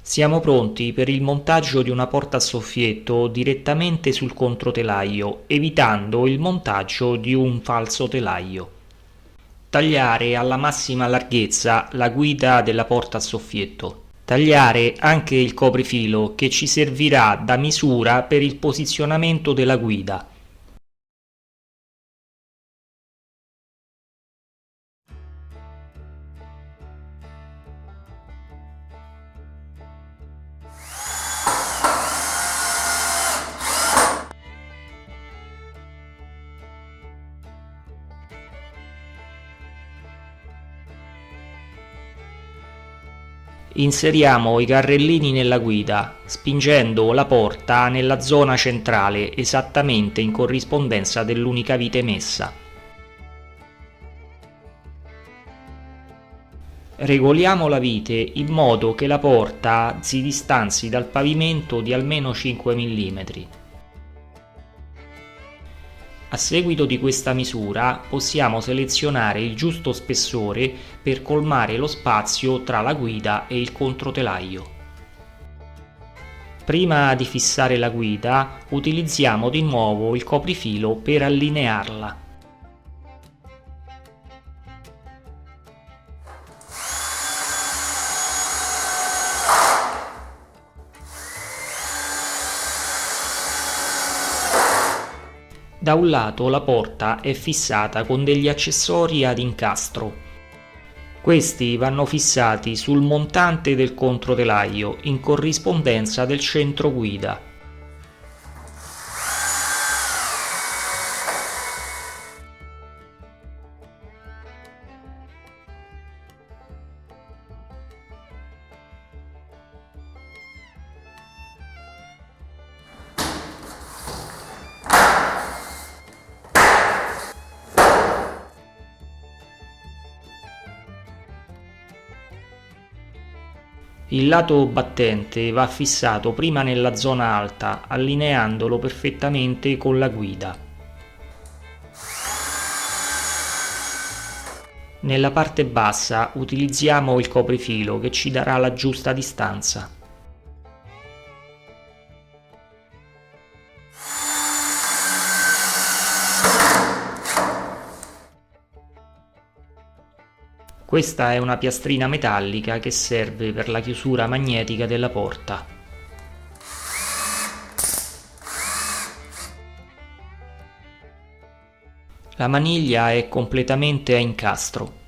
Siamo pronti per il montaggio di una porta a soffietto direttamente sul controtelaio, evitando il montaggio di un falso telaio. Tagliare alla massima larghezza la guida della porta a soffietto. Tagliare anche il coprifilo che ci servirà da misura per il posizionamento della guida. Inseriamo i carrellini nella guida, spingendo la porta nella zona centrale, esattamente in corrispondenza dell'unica vite messa. Regoliamo la vite in modo che la porta si distanzi dal pavimento di almeno 5 mm. A seguito di questa misura possiamo selezionare il giusto spessore per colmare lo spazio tra la guida e il controtelaio. Prima di fissare la guida utilizziamo di nuovo il coprifilo per allinearla. Da un lato la porta è fissata con degli accessori ad incastro. Questi vanno fissati sul montante del controtelaio in corrispondenza del centro guida. Il lato battente va fissato prima nella zona alta, allineandolo perfettamente con la guida. Nella parte bassa utilizziamo il coprifilo che ci darà la giusta distanza. Questa è una piastrina metallica che serve per la chiusura magnetica della porta. La maniglia è completamente a incastro.